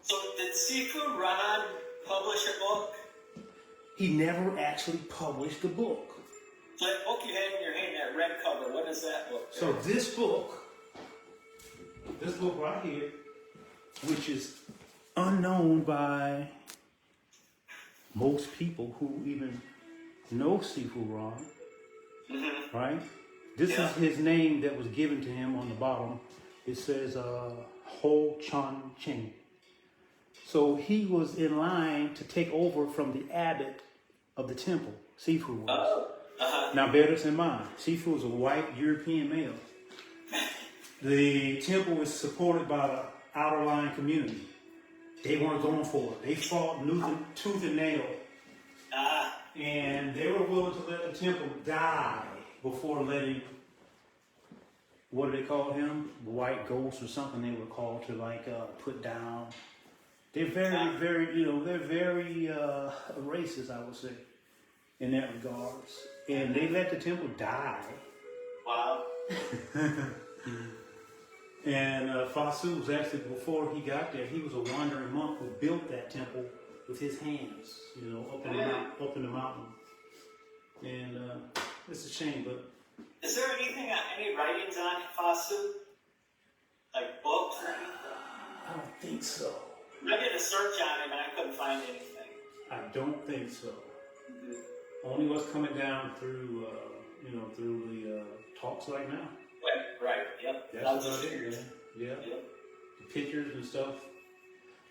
So did Sifu Ron publish a book? He never actually published a book. So that book you had in your hand, that red cover, what is that book? So this book right here, which is unknown by most people who even know Sifu Ron, right? This is his name that was given to him on the bottom. It says Ho Chun Ching. So he was in line to take over from the abbot of the temple, Sifu was. Now bear this in mind, Sifu is a white European male. The temple is supported by the outer line community. They weren't going for it. They fought tooth and nail. And they were willing to let the temple die before letting, what do they call him? White ghosts or something they were called to put down. They're very, they're very racist, I would say, in that regards. And they let the temple die. Wow. And Fasu was actually, before he got there, he was a wandering monk who built that temple with his hands, up in the mountain. And it's a shame, but... Is there any writings on Fasu? Like books or anything? I don't think so. I did a search on him and I couldn't find anything. I don't think so. Only what's coming down through, through the talks right now. Right, yep. That's about it, yeah. Yep. The pictures and stuff.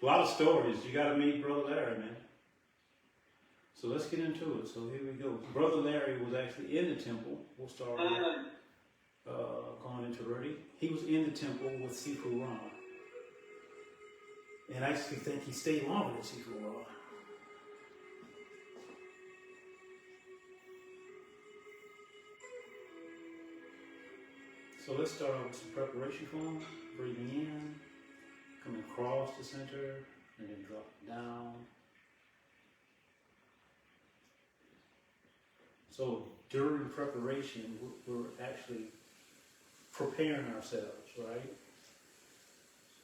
A lot of stories. You got to meet Brother Larry, man. So let's get into it. So here we go. Brother Larry was actually in the temple. We'll start going into Rudy. He was in the temple with Sifu Ron. And I actually think he stayed longer than Sifu Ron. So let's start off with some preparation for him. Breathing in, coming across the center, and then dropping down. So during preparation, we're actually preparing ourselves, right?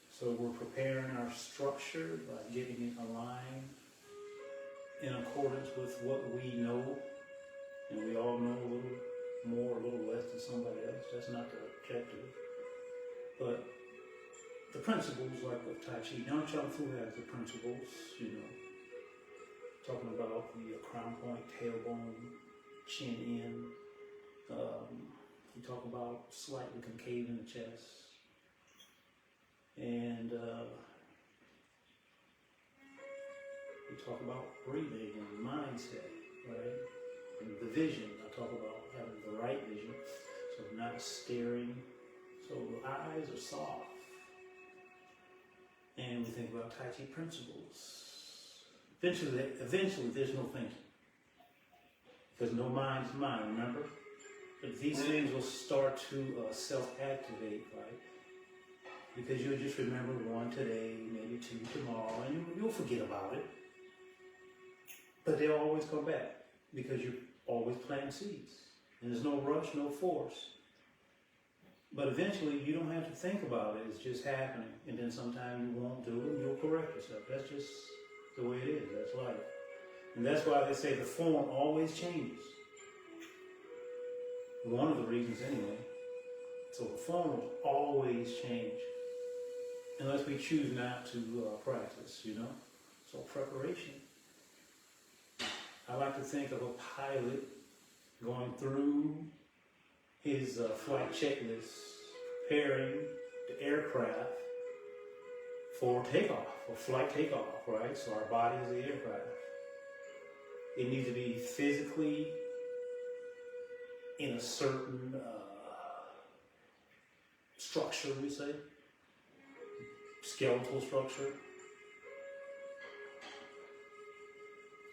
So we're preparing our structure by getting it aligned in accordance with what we know. And we all know a little more, a little less than somebody else. That's not the objective. But the principles, like with Tai Chi, Yang Chang Fu has the principles, talking about the crown point, tailbone, chin in. You talk about slightly concave in the chest. And we talk about breathing and mindset, right? And the vision. I talk about having the right vision, so not staring. So the eyes are soft. And we think about Tai Chi principles. Eventually there's no thinking. Because no mind is mind, remember? But these things will start to self-activate, right? Because you'll just remember one today, maybe two tomorrow, and you'll forget about it. But they'll always come back because you're always planting seeds. And there's no rush, no force. But eventually you don't have to think about it. It's just happening. And then sometimes you won't do it and you'll correct yourself. That's just the way it is. That's life. And that's why they say the form always changes. One of the reasons anyway. So the form will always change. Unless we choose not to practice, So preparation. I like to think of a pilot going through his flight checklist, preparing the aircraft for takeoff, for flight takeoff, right? So our body is the aircraft. It needs to be physically in a certain structure, we say. Skeletal structure.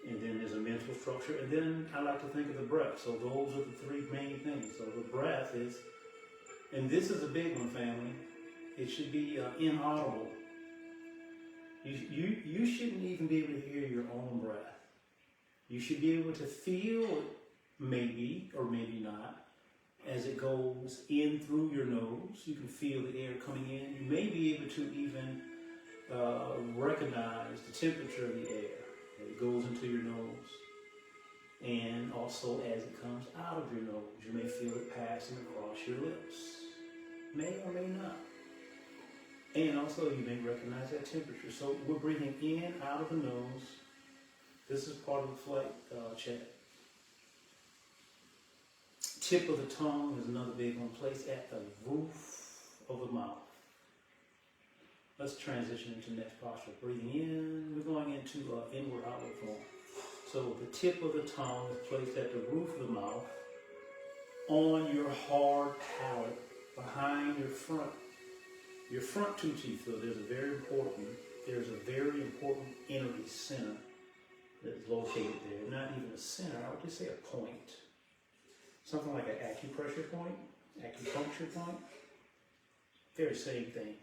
And then there's a mental structure. And then I like to think of the breath. So those are the three main things. So the breath is, and this is a big one, family. It should be inaudible. You shouldn't even be able to hear your own breath. You should be able to feel it, maybe or maybe not, as it goes in through your nose. You can feel the air coming in. You may be able to even recognize the temperature of the air as it goes into your nose. And also as it comes out of your nose, you may feel it passing across your lips. May or may not. And also you may recognize that temperature. So we're breathing in, out of the nose. This is part of the flight check. Tip of the tongue is another big one, placed at the roof of the mouth. Let's transition into the next posture. Breathing in, we're going into inward outward form. So the tip of the tongue is placed at the roof of the mouth, on your hard palate, behind your front two teeth. So there's a very important inner center that is located there. Not even a center, I would just say a point. Something like an acupressure point, acupuncture point. Very same thing.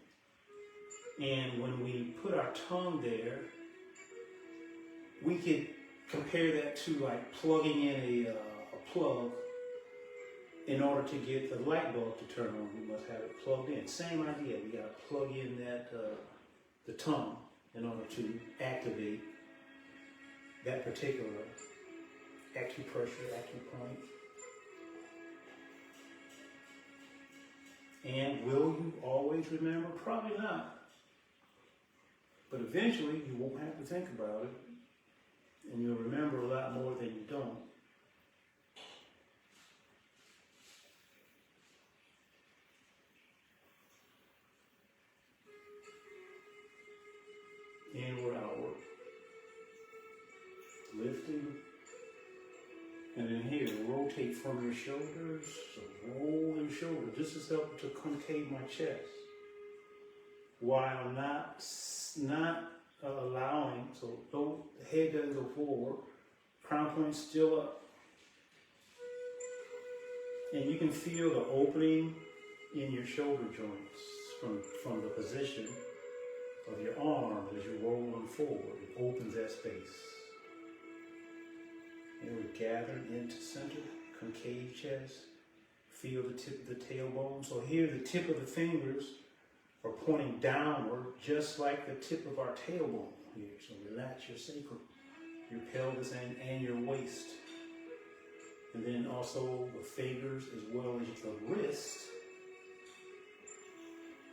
And when we put our tongue there, we could compare that to like plugging in a plug. In order to get the light bulb to turn on, we must have it plugged in. Same idea. We got to plug in that the tongue in order to activate that particular acupressure, acupoint. And will you always remember? Probably not. But eventually you won't have to think about it, and you'll remember a lot more than you don't. Inward, outward. Lifting. And then here, rotate from your shoulders. So roll your shoulders. This is helping to concave my chest. While not allowing, so the head doesn't go forward. Crown point still up. And you can feel the opening in your shoulder joints from the position of your arm as you're rolling forward. It opens that space. And we're gathered into center, concave chest. Feel the tip of the tailbone. So here the tip of the fingers are pointing downward, just like the tip of our tailbone here. So relax your sacrum, your pelvis, and your waist. And then also the fingers as well as the wrist.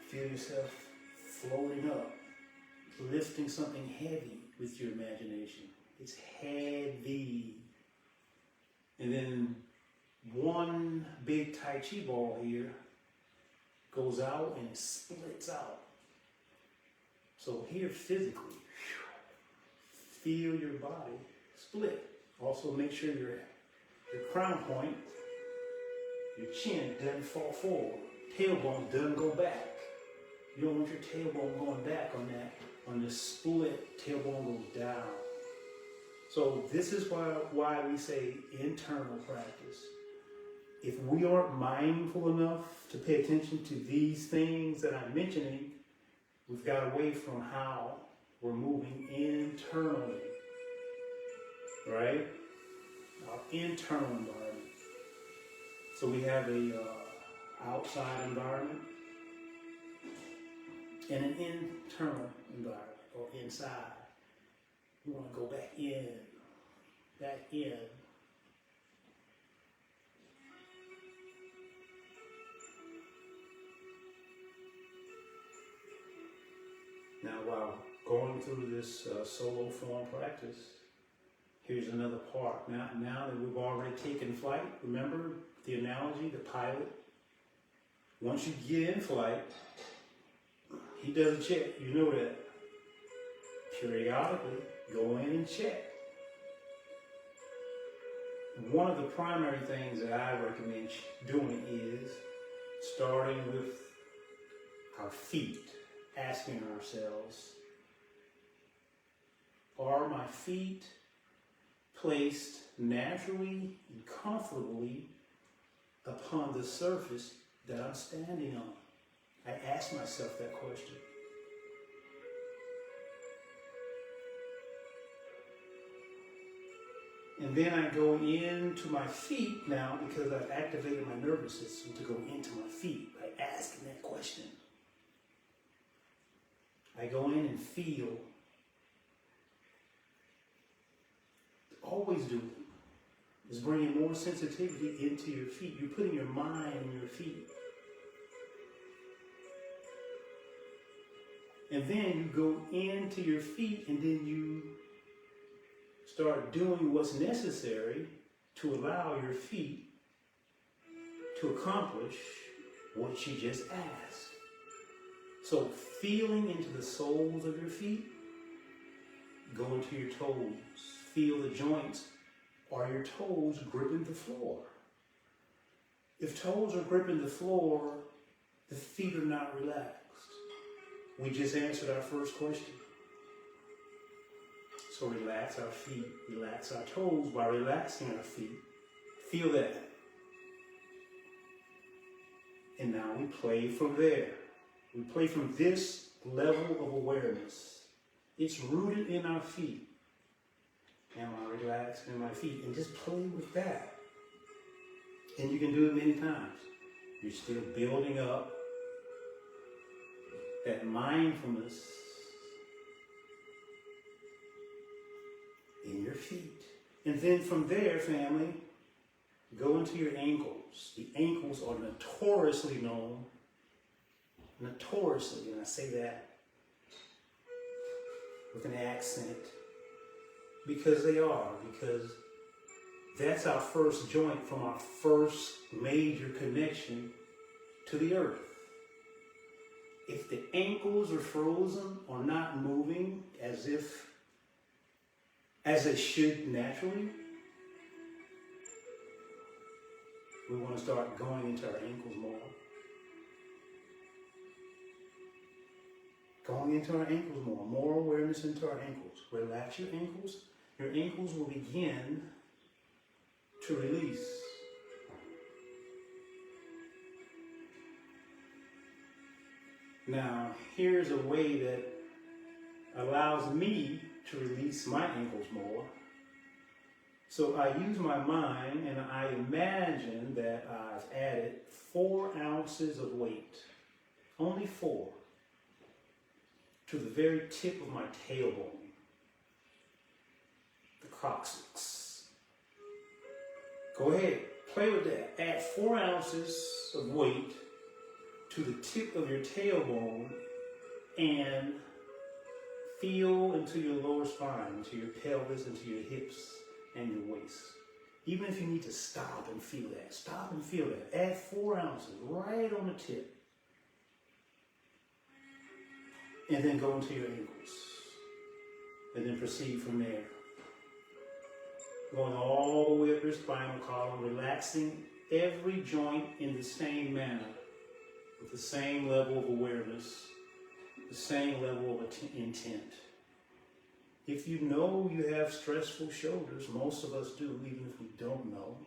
Feel yourself floating up, lifting something heavy with your imagination. It's heavy. And then one big Tai Chi ball here goes out and it splits out. So here physically, feel your body split. Also make sure your crown point, your chin doesn't fall forward. Tailbone doesn't go back. You don't want your tailbone going back on this split. Tailbone goes down. So this is why we say internal practice. If we aren't mindful enough to pay attention to these things that I'm mentioning, we've got away from how we're moving internally, right? Our internal environment. So we have a outside environment and an internal environment, or inside. We want to go back in, back in. Now, while going through this solo form practice, here's another part. Now that we've already taken flight, remember the analogy, the pilot? Once you get in flight, he does a check. You know that. Periodically, go in and check. One of the primary things that I recommend doing is starting with our feet, asking ourselves, are my feet placed naturally and comfortably upon the surface that I'm standing on? I ask myself that question. And then I go into my feet now because I've activated my nervous system to go into my feet by asking that question. I go in and feel. Always do it. Is bringing more sensitivity into your feet. You're putting your mind in your feet. And then you go into your feet and then you start doing what's necessary to allow your feet to accomplish what you just asked. So feeling into the soles of your feet, go into your toes. Feel the joints. Are your toes gripping the floor? If toes are gripping the floor, the feet are not relaxed. We just answered our first question. So relax our feet, relax our toes by relaxing our feet. Feel that. And now we play from there. We play from this level of awareness. It's rooted in our feet. Am I relaxed in my feet? And just play with that. And you can do it many times. You're still building up that mindfulness in your feet. And then from there, family, go into your ankles. The ankles are notoriously known, and I say that with an accent, because that's our first joint from our first major connection to the earth. If the ankles are frozen or not moving as they should naturally, we want to start going into our ankles more. Going into our ankles more. More awareness into our ankles. Relax your ankles. Your ankles will begin to release. Now, here's a way that allows me to release my ankles more. So I use my mind and I imagine that I've added 4 ounces of weight, only 4, to the very tip of my tailbone, the coccyx. Go ahead, play with that. Add 4 ounces of weight to the tip of your tailbone and feel into your lower spine, into your pelvis, into your hips and your waist. Even if you need to stop and feel that, stop and feel that. Add 4 ounces right on the tip. And then go into your ankles. And then proceed from there. Going all the way up your spinal column, relaxing every joint in the same manner, with the same level of awareness, the same level of intent. If you know you have stressful shoulders, most of us do, even if we don't know,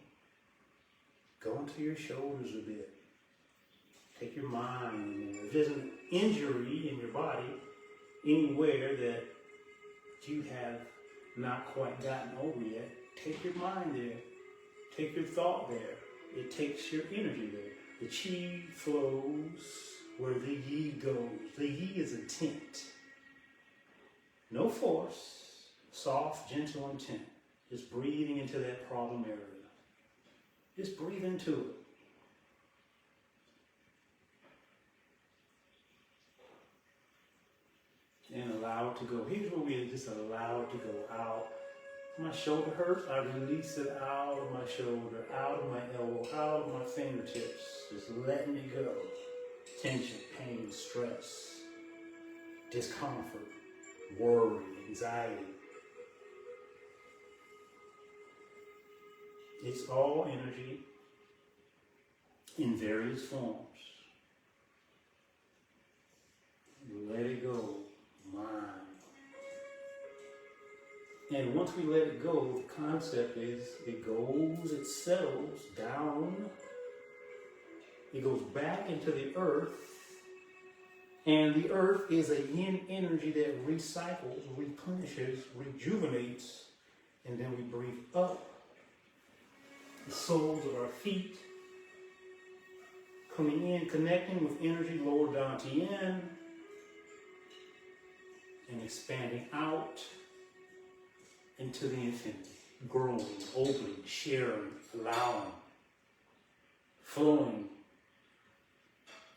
go into your shoulders a bit. Take your mind in there. If there's an injury in your body, anywhere that you have not quite gotten over yet, take your mind there. Take your thought there. It takes your energy there. The chi flows where the yi goes. The yi is intent. No force, soft, gentle intent. Just breathing into that problem area. Just breathe into it. And allow it to go. Here's where we just allow it to go out. My shoulder hurts, I release it out of my shoulder, out of my elbow, out of my fingertips. Just letting it go. Tension, pain, stress, discomfort, worry, anxiety. It's all energy in various forms. Let it go, mind. And once we let it go, the concept is it goes, it settles down, it goes back into the earth, and the earth is a yin energy that recycles, replenishes, rejuvenates, and then we breathe up. The soles of our feet coming in, connecting with energy lower down to yin, and expanding out into the infinity, growing, opening, sharing, allowing, flowing,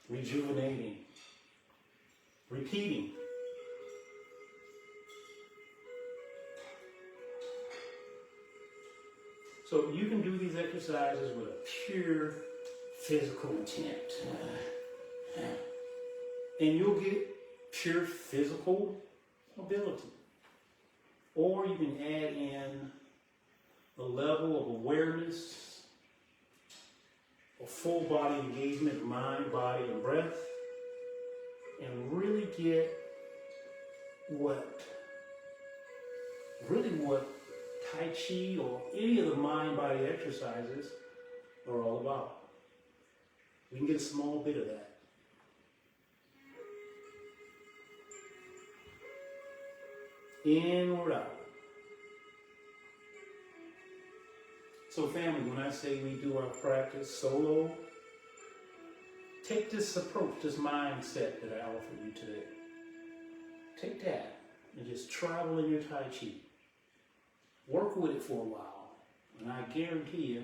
rejuvenating, repeating. So you can do these exercises with a pure physical intent. And you'll get pure physical ability. Or you can add in a level of awareness, a full body engagement of mind, body, and breath, and really get what Tai Chi or any of the mind-body exercises are all about. We can get a small bit of that. Inward out. So family, when I say we do our practice solo, take this approach, this mindset that I offer you today. Take that and just travel in your Tai Chi. Work with it for a while. And I guarantee you,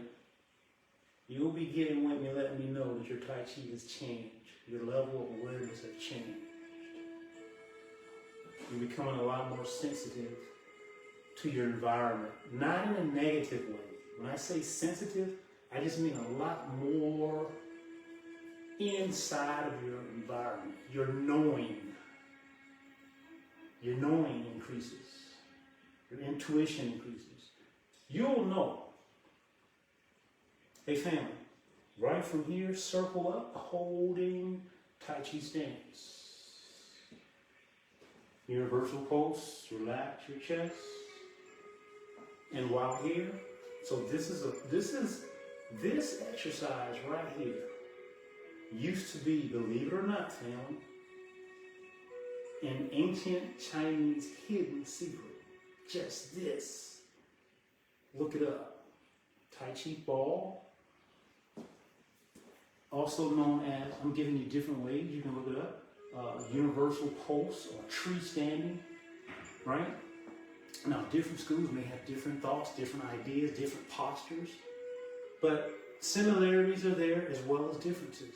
you'll be getting with me, letting me know that your Tai Chi has changed. Your level of awareness has changed. You're becoming a lot more sensitive to your environment. Not in a negative way. When I say sensitive, I just mean a lot more inside of your environment. Your knowing increases. Your intuition increases. You'll know. Hey family, right from here, circle up, holding Tai Chi stance. Universal pulse, relax your chest. And while here, so this exercise right here used to be, believe it or not, family, an ancient Chinese hidden secret. Just this. Look it up. Tai Chi ball. Also known as, I'm giving you different ways, you can look it up. Universal pulse or tree standing, right? Now, different schools may have different thoughts, different ideas, different postures, but similarities are there as well as differences.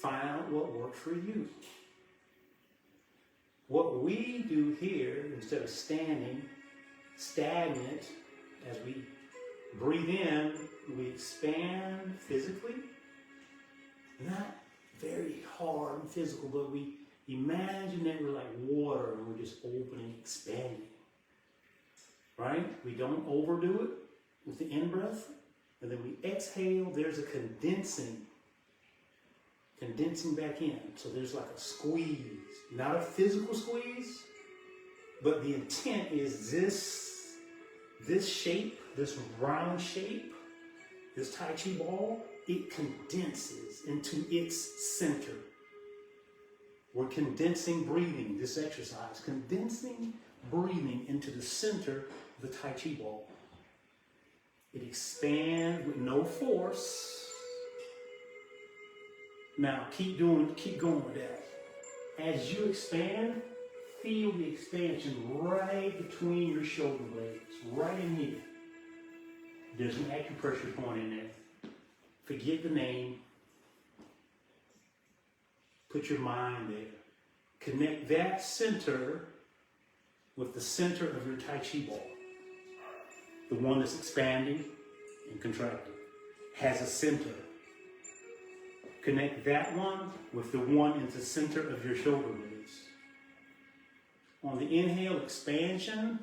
Find out what works for you. What we do here, instead of standing stagnant, as we breathe in, we expand physically, not very hard and physical, but we imagine that we're like water and we're just opening, expanding. Right? We don't overdo it with the in-breath, and then we exhale, there's a condensing back in. So there's like a squeeze, not a physical squeeze, but the intent is this shape, this round shape, this Tai Chi ball, it condenses into its center. We're condensing breathing, this exercise, condensing breathing into the center of the Tai Chi ball. It expands with no force. Now keep going with that. As you expand, feel the expansion right between your shoulder blades, right in here. There's an acupressure point in there. Forget the name. Put your mind there. Connect that center with the center of your Tai Chi ball. The one that's expanding and contracting has a center. Connect that one with the one in the center of your shoulder blades. On the inhale, expansion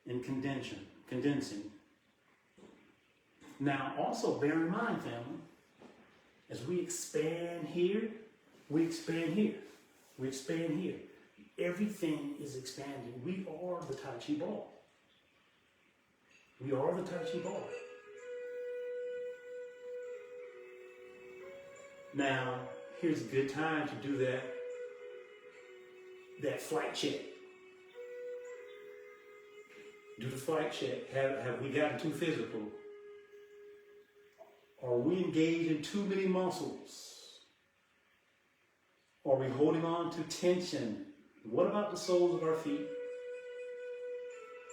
and condensing. Now, also bear in mind, family, as we expand here, we expand here. We expand here. Everything is expanding. We are the Tai Chi ball. We are the Tai Chi ball. Now, here's a good time to do that flight check. Do the flight check. Have we gotten too physical? Are we engaged in too many muscles? Are we holding on to tension What about the soles of our feet?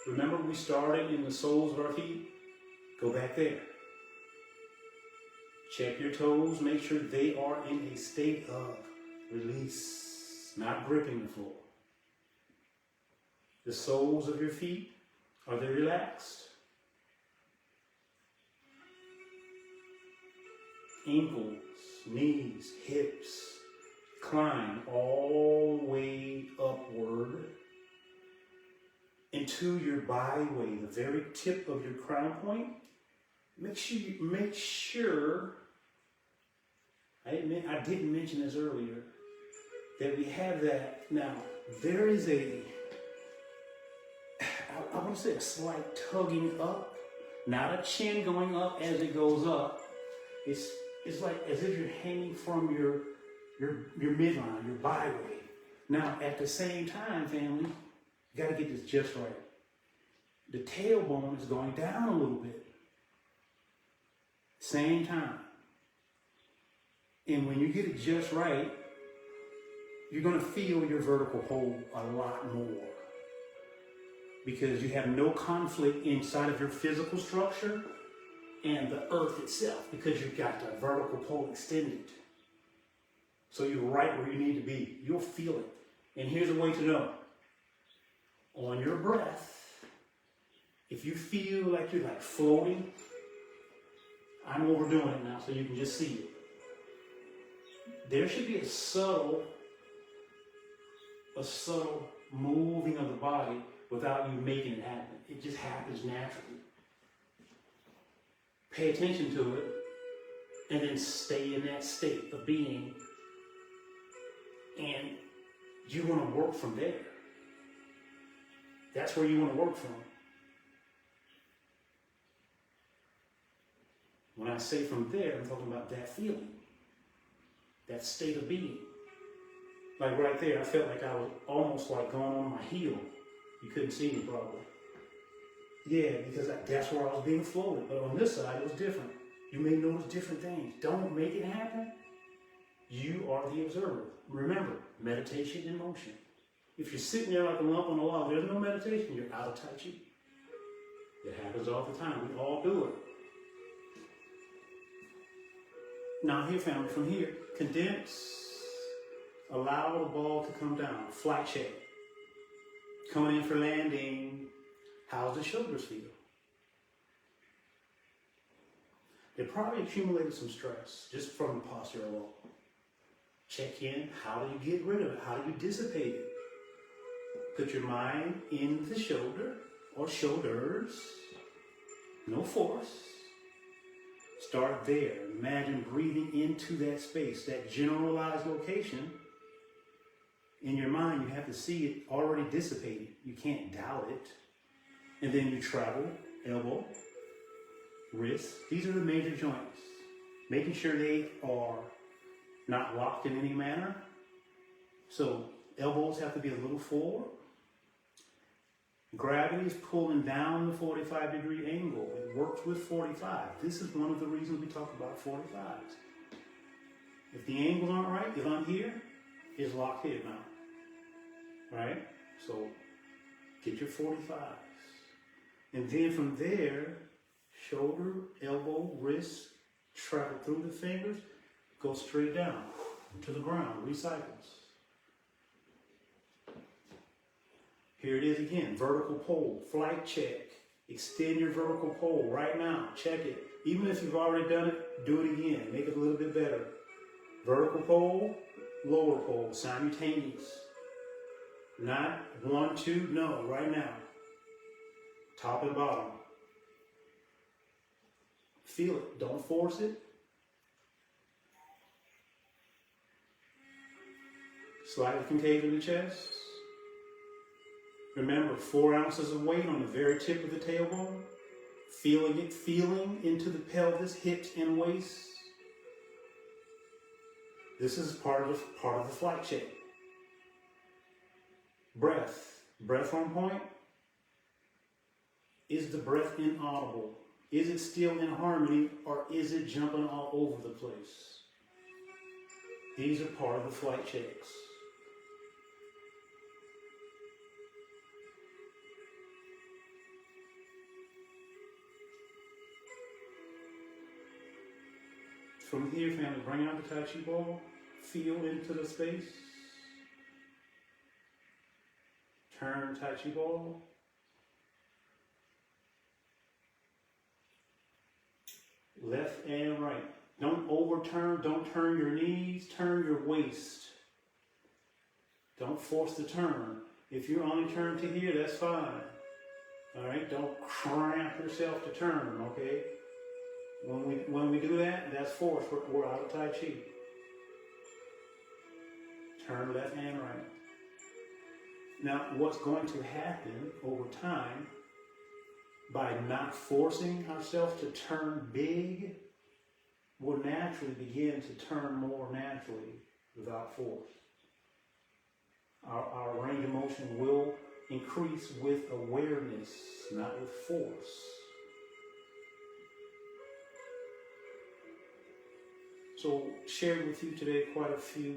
Remember we started in the soles of our feet? Go back there. Check your toes, make sure they are in a state of release, not gripping the floor. The soles of your feet, are they relaxed? Ankles, knees, hips, climb all the way upward into your byway, the very tip of your crown point. Make sure, I didn't mention this earlier, that we have that. Now, there is I want to say a slight tugging up, not a chin going up as it goes up. It's like as if you're hanging from your midline, your byway. Now, at the same time, family, you got to get this just right. The tailbone is going down a little bit. Same time. And when you get it just right, you're going to feel your vertical hold a lot more. Because you have no conflict inside of your physical structure and the earth itself, because you've got the vertical pole extended. So you're right where you need to be. You'll feel it. And here's a way to know. On your breath, if you feel like you're like floating, I'm overdoing it now so you can just see it. There should be a subtle moving of the body without you making it happen. It just happens naturally. Pay attention to it and then stay in that state of being. And you want to work from there. That's where you want to work from. When I say from there, I'm talking about that feeling, that state of being. Like right there, I felt like I was almost like going on my heel. You couldn't see me probably. Yeah, because that's where I was being floated. But on this side, it was different. You may notice different things. Don't make it happen. You are the observer. Remember, meditation in motion. If you're sitting there like a lump on a log, there's no meditation. You're out of Tai Chi. It happens all the time. We all do it. Now here, family, from here, condense. Allow the ball to come down. Flight check. Coming in for landing. How's the shoulders feel? They probably accumulated some stress just from the posture alone. Check in. How do you get rid of it? How do you dissipate it? Put your mind in the shoulder or shoulders. No force. Start there. Imagine breathing into that space, that generalized location. In your mind, you have to see it already dissipated. You can't doubt it. And then you travel, elbow, wrist. These are the major joints. Making sure they are not locked in any manner. So elbows have to be a little forward. Gravity is pulling down the 45-degree angle. It works with 45. This is one of the reasons we talk about 45s. If the angles aren't right, if I'm here, it's locked here now. Right? So get your 45s. And then from there, shoulder, elbow, wrist, travel through the fingers, go straight down to the ground, recycles. Here it is again, vertical pole, flight check. Extend your vertical pole right now, check it. Even if you've already done it, do it again, make it a little bit better. Vertical pole, lower pole, simultaneous. Not 1, 2, no, right now. Top and bottom. Feel it, don't force it. Slightly concave in the chest. Remember, 4 ounces of weight on the very tip of the tailbone. Feeling into the pelvis, hips, and waist. This is part of the flight check. Breath on point. Is the breath inaudible? Is it still in harmony, or is it jumping all over the place? These are part of the flight checks. From here, family, bring out the Tai Chi ball. Feel into the space. Turn Tai Chi ball. Left and right. Don't overturn. Don't turn your knees. Turn your waist. Don't force the turn. If you only turn to here, that's fine. All right. Don't cramp yourself to turn. Okay. When we do that, that's force. We're out of Tai Chi. Turn left and right. Now, what's going to happen over time, by not forcing ourselves to turn big, we'll naturally begin to turn more naturally without force. Our range of motion will increase with awareness, not with force. So, shared with you today quite a few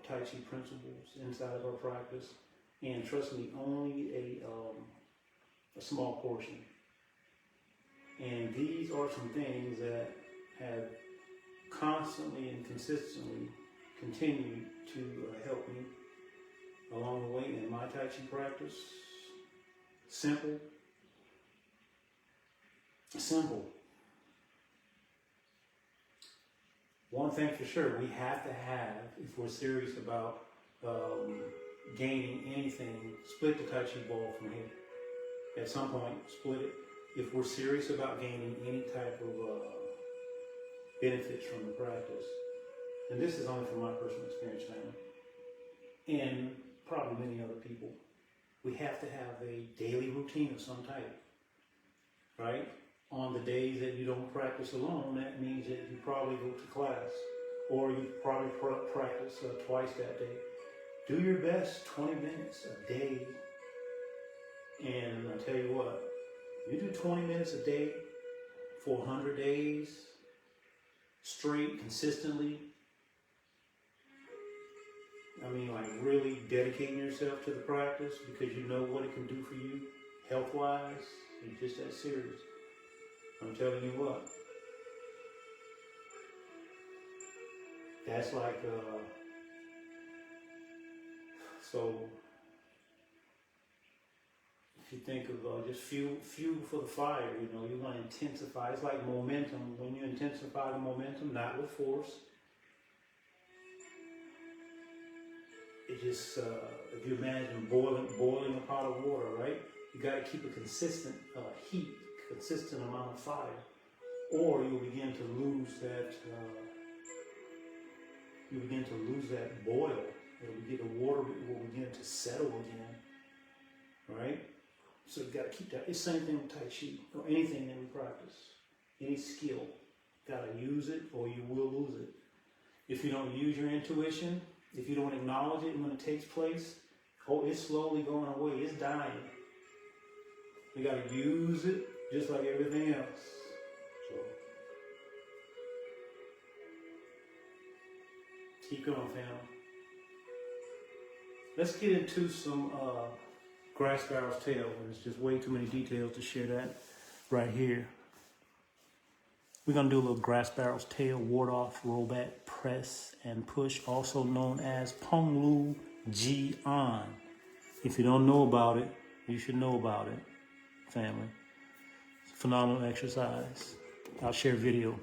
Tai Chi principles inside of our practice, and trust me, only a small portion. And these are some things that have constantly and consistently continued to help me along the way in my Tai Chi practice. Simple. One thing for sure, we have to have, if we're serious about gaining anything, split the Tai Chi ball from here. At some point, split it. If we're serious about gaining any type of benefits from the practice, and this is only from my personal experience, family, and probably many other people, we have to have a daily routine of some type, right? On the days that you don't practice alone, that means that you probably go to class, or you probably practice twice that day. Do your best 20 minutes a day, and I'll tell you what, you do 20 minutes a day for 100 days, straight, consistently. I mean, like really dedicating yourself to the practice because you know what it can do for you health-wise. It's just that serious. I'm telling you what. That's like, so if you think of just fuel for the fire, you know, you want to intensify. It's like momentum. When you intensify the momentum, not with force, it just, if you imagine boiling a pot of water, right? You got to keep a consistent heat, consistent amount of fire, or you'll begin to lose that. You begin to lose that boil. The water will begin to settle again, right? So you got to keep that. It's the same thing with Tai Chi or anything that we practice. Any skill, got to use it or you will lose it. If you don't use your intuition, if you don't acknowledge it when it takes place, it's slowly going away. It's dying. We got to use it just like everything else. So keep going, fam. Let's get into some grass sparrow's tail. There's just way too many details to share that right here. We're going to do a little grass sparrow's tail, ward off, roll back, press, and push, also known as Pong Lu Ji An. If you don't know about it, you should know about it, family. It's a phenomenal exercise. I'll share a video